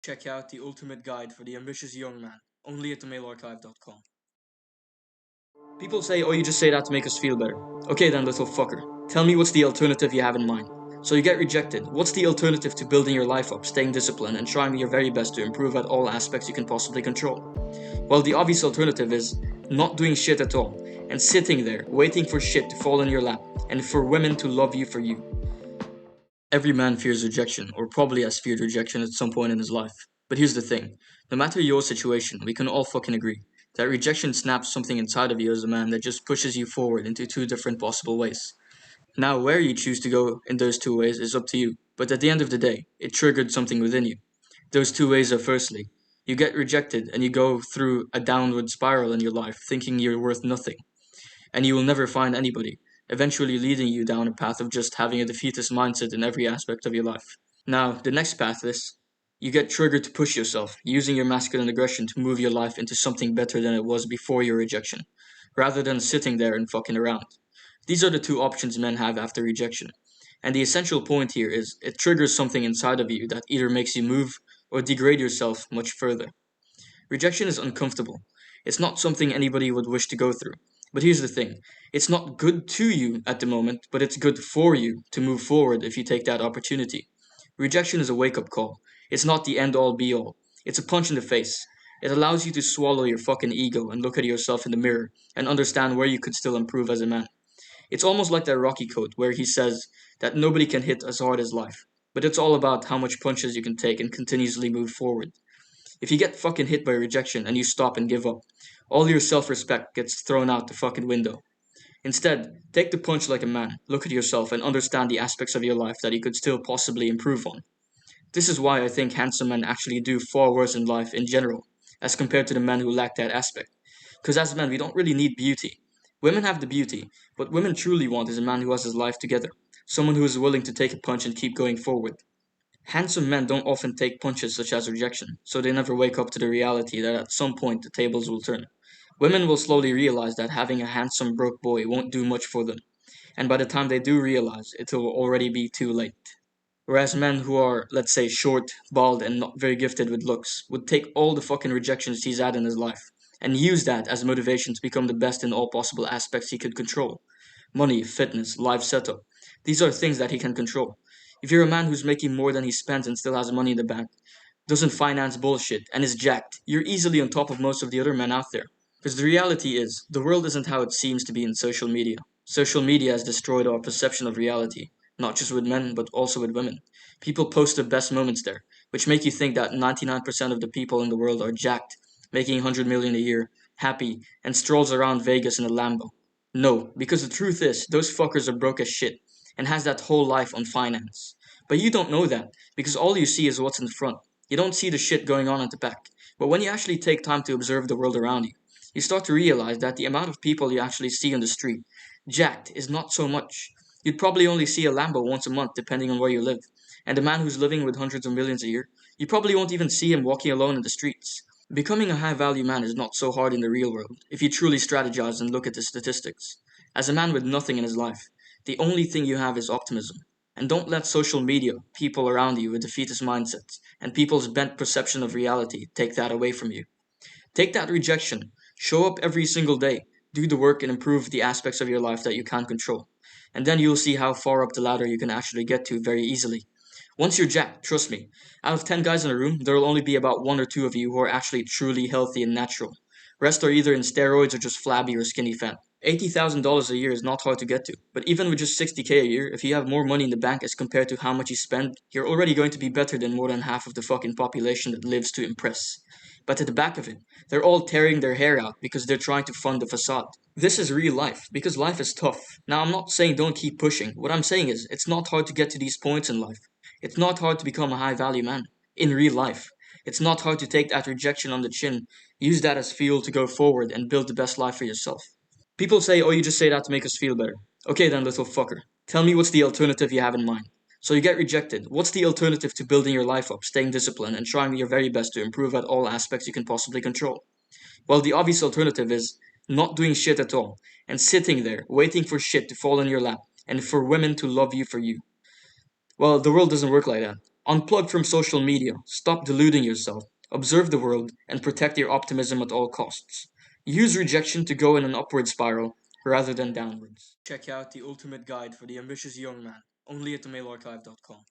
Check out the ultimate guide for the ambitious young man, only at themailarchive.com. People say, oh, you just say that to make us feel better. Okay then, little fucker. Tell me what's the alternative you have in mind. So you get rejected. What's the alternative to building your life up, staying disciplined, and trying your very best to improve at all aspects you can possibly control? Well, the obvious alternative is not doing shit at all, and sitting there, waiting for shit to fall in your lap, and for women to love you for you. Every man fears rejection, or probably has feared rejection at some point in his life. But here's the thing, no matter your situation, we can all fucking agree that rejection snaps something inside of you as a man that just pushes you forward into two different possible ways. Now, where you choose to go in those two ways is up to you, but at the end of the day, it triggered something within you. Those two ways are firstly, you get rejected and you go through a downward spiral in your life, thinking you're worth nothing and you will never find anybody, eventually leading you down a path of just having a defeatist mindset in every aspect of your life. Now, the next path is you get triggered to push yourself, using your masculine aggression to move your life into something better than it was before your rejection, rather than sitting there and fucking around. These are the two options men have after rejection. And the essential point here is it triggers something inside of you that either makes you move or degrade yourself much further. Rejection is uncomfortable. It's not something anybody would wish to go through. But here's the thing, it's not good to you at the moment, but it's good for you to move forward if you take that opportunity. Rejection is a wake up call. It's not the end all be all. It's a punch in the face. It allows you to swallow your fucking ego and look at yourself in the mirror and understand where you could still improve as a man. It's almost like that Rocky quote where he says that nobody can hit as hard as life, but it's all about how much punches you can take and continuously move forward. If you get fucking hit by rejection and you stop and give up, all your self respect gets thrown out the fucking window. Instead, take the punch like a man, look at yourself, and understand the aspects of your life that you could still possibly improve on. This is why I think handsome men actually do far worse in life in general, as compared to the men who lack that aspect. Because as men, we don't really need beauty. Women have the beauty, but women truly want is a man who has his life together, someone who is willing to take a punch and keep going forward. Handsome men don't often take punches such as rejection, so they never wake up to the reality that at some point the tables will turn. Women will slowly realize that having a handsome broke boy won't do much for them, and by the time they do realize, it will already be too late. Whereas men who are, let's say, short, bald, and not very gifted with looks would take all the fucking rejections he's had in his life and use that as motivation to become the best in all possible aspects he could control. Money, fitness, life setup. These are things that he can control. If you're a man who's making more than he spends and still has money in the bank, doesn't finance bullshit, and is jacked, you're easily on top of most of the other men out there. Because the reality is, the world isn't how it seems to be in social media. Social media has destroyed our perception of reality, not just with men, but also with women. People post their best moments there, which make you think that 99% of the people in the world are jacked, making 100 million a year, happy, and strolls around Vegas in a Lambo. No, because the truth is, those fuckers are broke as shit, and has that whole life on finance. But you don't know that, because all you see is what's in front. You don't see the shit going on at the back. But when you actually take time to observe the world around you, you start to realize that the amount of people you actually see on the street, jacked, is not so much. You'd probably only see a Lambo once a month, depending on where you live. And the man who's living with hundreds of millions a year, you probably won't even see him walking alone in the streets. Becoming a high value man is not so hard in the real world, if you truly strategize and look at the statistics. As a man with nothing in his life, the only thing you have is optimism. And don't let social media, people around you with defeatist mindsets, and people's bent perception of reality take that away from you. Take that rejection. Show up every single day. Do the work and improve the aspects of your life that you can't control. And then you'll see how far up the ladder you can actually get to very easily. Once you're jacked, trust me, out of 10 guys in a room, there will only be about one or two of you who are actually truly healthy and natural. Rest are either in steroids or just flabby or skinny fat. $80,000 a year is not hard to get to, but even with just 60K a year, if you have more money in the bank as compared to how much you spend, you're already going to be better than more than half of the fucking population that lives to impress. But at the back of it, they're all tearing their hair out because they're trying to fund the facade. This is real life, because life is tough. Now, I'm not saying don't keep pushing. What I'm saying is, it's not hard to get to these points in life. It's not hard to become a high value man. In real life. It's not hard to take that rejection on the chin, use that as fuel to go forward and build the best life for yourself. People say, oh, you just say that to make us feel better. Okay then, little fucker. Tell me what's the alternative you have in mind. So you get rejected. What's the alternative to building your life up, staying disciplined, and trying your very best to improve at all aspects you can possibly control? Well, the obvious alternative is not doing shit at all, and sitting there, waiting for shit to fall in your lap, and for women to love you for you. Well, the world doesn't work like that. Unplug from social media, stop deluding yourself, observe the world, and protect your optimism at all costs. Use rejection to go in an upward spiral rather than downwards. Check out The Ultimate Guide for the Ambitious Young Man, only at themailarchive.com.